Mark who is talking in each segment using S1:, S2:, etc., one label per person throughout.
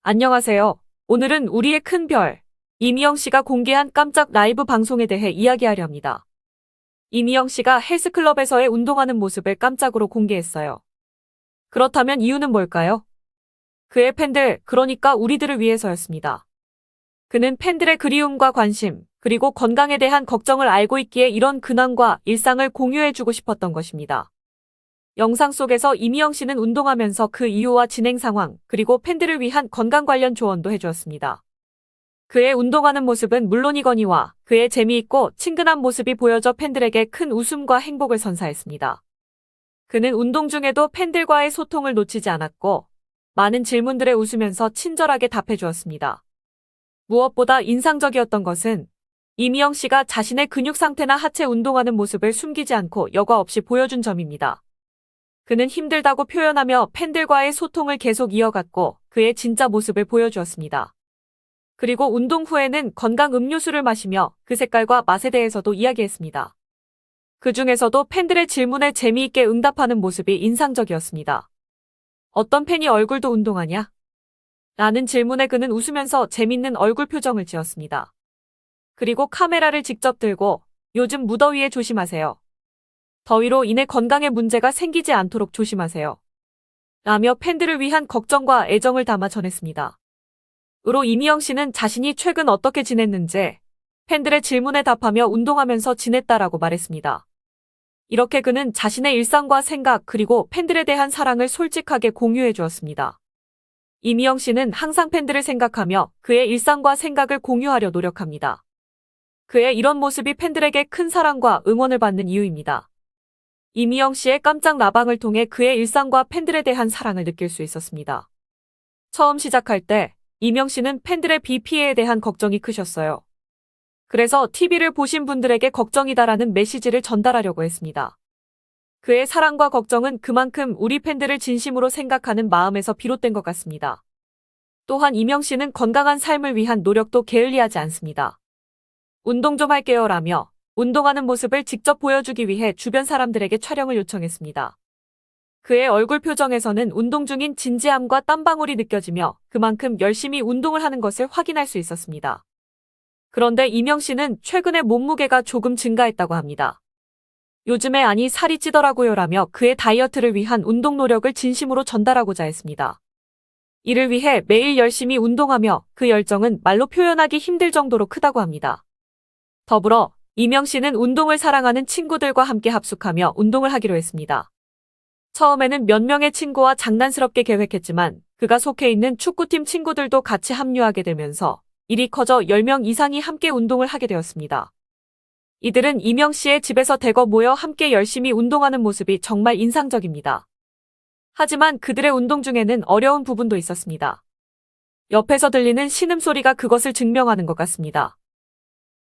S1: 안녕하세요. 오늘은 우리의 큰 별, 이미영 씨가 공개한 깜짝 라이브 방송에 대해 이야기하려 합니다. 이미영 씨가 헬스클럽에서의 운동하는 모습을 깜짝으로 공개했어요. 그렇다면 이유는 뭘까요? 그의 팬들, 그러니까 우리들을 위해서였습니다. 그는 팬들의 그리움과 관심, 그리고 건강에 대한 걱정을 알고 있기에 이런 근황과 일상을 공유해주고 싶었던 것입니다. 영상 속에서 이미영 씨는 운동하면서 그 이유와 진행 상황, 그리고 팬들을 위한 건강 관련 조언도 해주었습니다. 그의 운동하는 모습은 물론이거니와 그의 재미있고 친근한 모습이 보여져 팬들에게 큰 웃음과 행복을 선사했습니다. 그는 운동 중에도 팬들과의 소통을 놓치지 않았고 많은 질문들에 웃으면서 친절하게 답해주었습니다. 무엇보다 인상적이었던 것은 이미영 씨가 자신의 근육 상태나 하체 운동하는 모습을 숨기지 않고 여과 없이 보여준 점입니다. 그는 힘들다고 표현하며 팬들과의 소통을 계속 이어갔고 그의 진짜 모습을 보여주었습니다. 그리고 운동 후에는 건강 음료수를 마시며 그 색깔과 맛에 대해서도 이야기했습니다. 그 중에서도 팬들의 질문에 재미있게 응답하는 모습이 인상적이었습니다. 어떤 팬이 얼굴도 운동하냐? 라는 질문에 그는 웃으면서 재밌는 얼굴 표정을 지었습니다. 그리고 카메라를 직접 들고 요즘 무더위에 조심하세요. 더위로 인해 건강에 문제가 생기지 않도록 조심하세요. 라며 팬들을 위한 걱정과 애정을 담아 전했습니다. 으로 이미영 씨는 자신이 최근 어떻게 지냈는지 팬들의 질문에 답하며 운동하면서 지냈다라고 말했습니다. 이렇게 그는 자신의 일상과 생각 그리고 팬들에 대한 사랑을 솔직하게 공유해 주었습니다. 이미영 씨는 항상 팬들을 생각하며 그의 일상과 생각을 공유하려 노력합니다. 그의 이런 모습이 팬들에게 큰 사랑과 응원을 받는 이유입니다. 이미영 씨의 깜짝 라방을 통해 그의 일상과 팬들에 대한 사랑을 느낄 수 있었습니다. 처음 시작할 때 이명 씨는 팬들의 비 피해에 대한 걱정이 크셨어요. 그래서 TV를 보신 분들에게 걱정이다라는 메시지를 전달하려고 했습니다. 그의 사랑과 걱정은 그만큼 우리 팬들을 진심으로 생각하는 마음에서 비롯된 것 같습니다. 또한 이명 씨는 건강한 삶을 위한 노력도 게을리하지 않습니다. 운동 좀 할게요라며 운동하는 모습을 직접 보여주기 위해 주변 사람들에게 촬영을 요청했습니다. 그의 얼굴 표정에서는 운동 중인 진지함과 땀방울이 느껴지며 그만큼 열심히 운동을 하는 것을 확인할 수 있었습니다. 그런데 이명 씨는 최근에 몸무게가 조금 증가했다고 합니다. 요즘에 아니 살이 찌더라고요라며 그의 다이어트를 위한 운동 노력을 진심으로 전달하고자 했습니다. 이를 위해 매일 열심히 운동하며 그 열정은 말로 표현하기 힘들 정도로 크다고 합니다. 더불어 이명 씨는 운동을 사랑하는 친구들과 함께 합숙하며 운동을 하기로 했습니다. 처음에는 몇 명의 친구와 장난스럽게 계획했지만 그가 속해 있는 축구팀 친구들도 같이 합류하게 되면서 일이 커져 10명 이상이 함께 운동을 하게 되었습니다. 이들은 이명 씨의 집에서 대거 모여 함께 열심히 운동하는 모습이 정말 인상적입니다. 하지만 그들의 운동 중에는 어려운 부분도 있었습니다. 옆에서 들리는 신음소리가 그것을 증명하는 것 같습니다.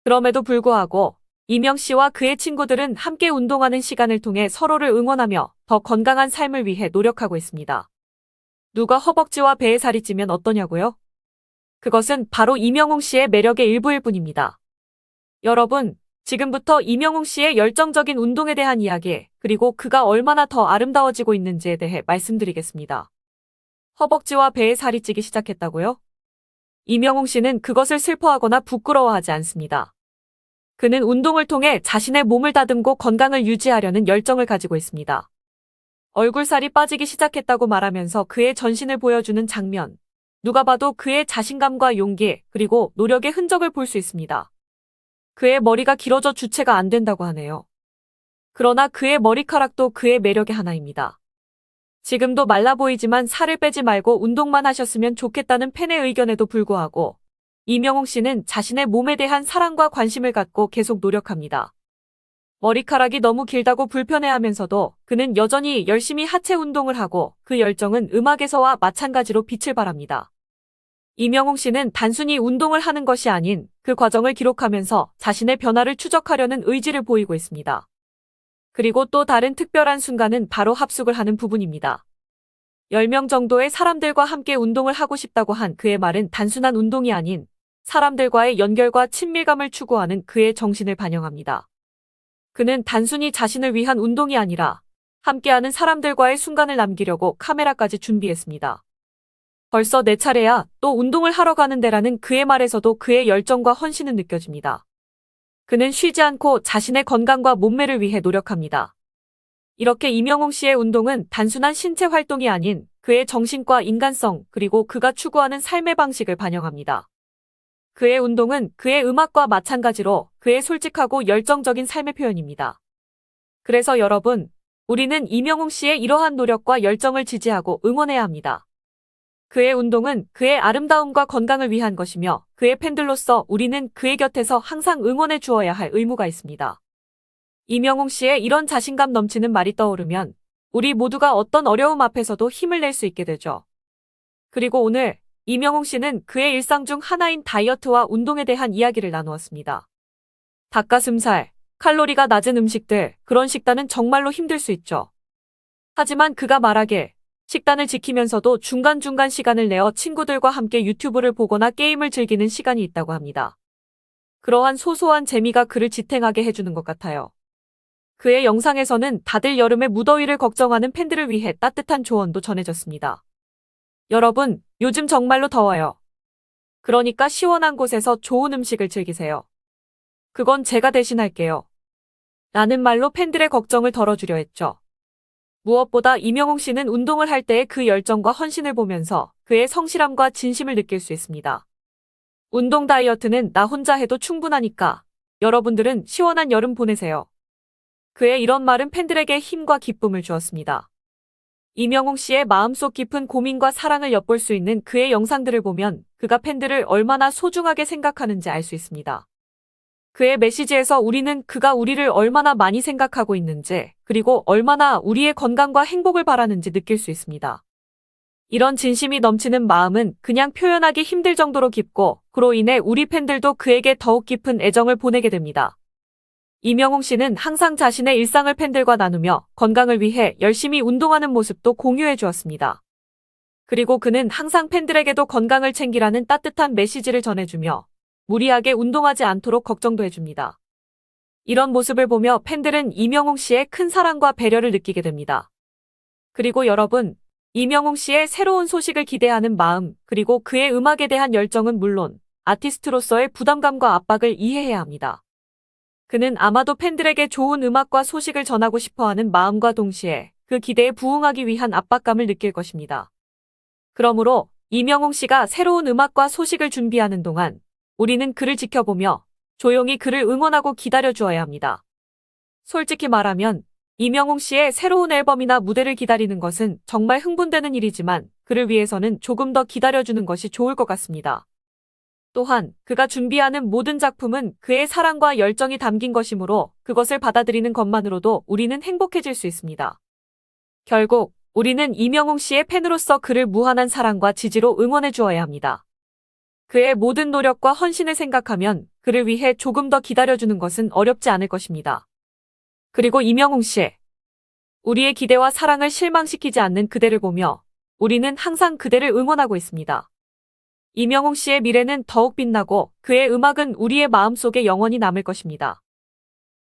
S1: 그럼에도 불구하고 이명 씨와 그의 친구들은 함께 운동하는 시간을 통해 서로를 응원하며 더 건강한 삶을 위해 노력하고 있습니다. 누가 허벅지와 배에 살이 찌면 어떠냐고요? 그것은 바로 이명웅 씨의 매력의 일부일 뿐입니다. 여러분, 지금부터 이명웅 씨의 열정적인 운동에 대한 이야기, 그리고 그가 얼마나 더 아름다워지고 있는지에 대해 말씀드리겠습니다. 허벅지와 배에 살이 찌기 시작했다고요? 이명웅 씨는 그것을 슬퍼하거나 부끄러워하지 않습니다. 그는 운동을 통해 자신의 몸을 다듬고 건강을 유지하려는 열정을 가지고 있습니다. 얼굴살이 빠지기 시작했다고 말하면서 그의 전신을 보여주는 장면. 누가 봐도 그의 자신감과 용기, 그리고 노력의 흔적을 볼 수 있습니다. 그의 머리가 길어져 주체가 안 된다고 하네요. 그러나 그의 머리카락도 그의 매력의 하나입니다. 지금도 말라 보이지만 살을 빼지 말고 운동만 하셨으면 좋겠다는 팬의 의견에도 불구하고 이명웅 씨는 자신의 몸에 대한 사랑과 관심을 갖고 계속 노력합니다. 머리카락이 너무 길다고 불편해하면서도 그는 여전히 열심히 하체 운동을 하고 그 열정은 음악에서와 마찬가지로 빛을 발합니다. 이명웅 씨는 단순히 운동을 하는 것이 아닌 그 과정을 기록하면서 자신의 변화를 추적하려는 의지를 보이고 있습니다. 그리고 또 다른 특별한 순간은 바로 합숙을 하는 부분입니다. 10명 정도의 사람들과 함께 운동을 하고 싶다고 한 그의 말은 단순한 운동이 아닌 사람들과의 연결과 친밀감을 추구하는 그의 정신을 반영합니다. 그는 단순히 자신을 위한 운동이 아니라 함께하는 사람들과의 순간을 남기려고 카메라까지 준비했습니다. 벌써 내 차례야, 또 운동을 하러 가는데라는 그의 말에서도 그의 열정과 헌신은 느껴집니다. 그는 쉬지 않고 자신의 건강과 몸매를 위해 노력합니다. 이렇게 이명웅 씨의 운동은 단순한 신체 활동이 아닌 그의 정신과 인간성 그리고 그가 추구하는 삶의 방식을 반영합니다. 그의 운동은 그의 음악과 마찬가지로 그의 솔직하고 열정적인 삶의 표현입니다. 그래서 여러분, 우리는 이명웅 씨의 이러한 노력과 열정을 지지하고 응원해야 합니다. 그의 운동은 그의 아름다움과 건강을 위한 것이며 그의 팬들로서 우리는 그의 곁에서 항상 응원해 주어야 할 의무가 있습니다. 이명웅 씨의 이런 자신감 넘치는 말이 떠오르면 우리 모두가 어떤 어려움 앞에서도 힘을 낼 수 있게 되죠. 그리고 오늘 이명웅 씨는 그의 일상 중 하나인 다이어트와 운동에 대한 이야기를 나누었습니다. 닭가슴살, 칼로리가 낮은 음식들, 그런 식단은 정말로 힘들 수 있죠. 하지만 그가 말하길 식단을 지키면서도 중간중간 시간을 내어 친구들과 함께 유튜브를 보거나 게임을 즐기는 시간이 있다고 합니다. 그러한 소소한 재미가 그를 지탱하게 해주는 것 같아요. 그의 영상에서는 다들 여름의 무더위를 걱정하는 팬들을 위해 따뜻한 조언도 전해졌습니다. 여러분, 요즘 정말로 더워요. 그러니까 시원한 곳에서 좋은 음식을 즐기세요. 그건 제가 대신할게요. 라는 말로 팬들의 걱정을 덜어주려 했죠. 무엇보다 이명웅 씨는 운동을 할 때의 그 열정과 헌신을 보면서 그의 성실함과 진심을 느낄 수 있습니다. 운동 다이어트는 나 혼자 해도 충분하니까 여러분들은 시원한 여름 보내세요. 그의 이런 말은 팬들에게 힘과 기쁨을 주었습니다. 이명웅 씨의 마음속 깊은 고민과 사랑을 엿볼 수 있는 그의 영상들을 보면 그가 팬들을 얼마나 소중하게 생각하는지 알 수 있습니다. 그의 메시지에서 우리는 그가 우리를 얼마나 많이 생각하고 있는지 그리고 얼마나 우리의 건강과 행복을 바라는지 느낄 수 있습니다. 이런 진심이 넘치는 마음은 그냥 표현하기 힘들 정도로 깊고 그로 인해 우리 팬들도 그에게 더욱 깊은 애정을 보내게 됩니다. 이명웅 씨는 항상 자신의 일상을 팬들과 나누며 건강을 위해 열심히 운동하는 모습도 공유해 주었습니다. 그리고 그는 항상 팬들에게도 건강을 챙기라는 따뜻한 메시지를 전해주며 무리하게 운동하지 않도록 걱정도 해줍니다. 이런 모습을 보며 팬들은 이명웅 씨의 큰 사랑과 배려를 느끼게 됩니다. 그리고 여러분, 이명웅 씨의 새로운 소식을 기대하는 마음, 그리고 그의 음악에 대한 열정은 물론 아티스트로서의 부담감과 압박을 이해해야 합니다. 그는 아마도 팬들에게 좋은 음악과 소식을 전하고 싶어하는 마음과 동시에 그 기대에 부응하기 위한 압박감을 느낄 것입니다. 그러므로 이명웅 씨가 새로운 음악과 소식을 준비하는 동안 우리는 그를 지켜보며 조용히 그를 응원하고 기다려주어야 합니다. 솔직히 말하면 이명웅 씨의 새로운 앨범이나 무대를 기다리는 것은 정말 흥분되는 일이지만 그를 위해서는 조금 더 기다려주는 것이 좋을 것 같습니다. 또한 그가 준비하는 모든 작품은 그의 사랑과 열정이 담긴 것이므로 그것을 받아들이는 것만으로도 우리는 행복해질 수 있습니다. 결국 우리는 이명웅 씨의 팬으로서 그를 무한한 사랑과 지지로 응원해 주어야 합니다. 그의 모든 노력과 헌신을 생각하면 그를 위해 조금 더 기다려주는 것은 어렵지 않을 것입니다. 그리고 이명웅 씨, 우리의 기대와 사랑을 실망시키지 않는 그대를 보며 우리는 항상 그대를 응원하고 있습니다. 이명웅 씨의 미래는 더욱 빛나고 그의 음악은 우리의 마음속에 영원히 남을 것입니다.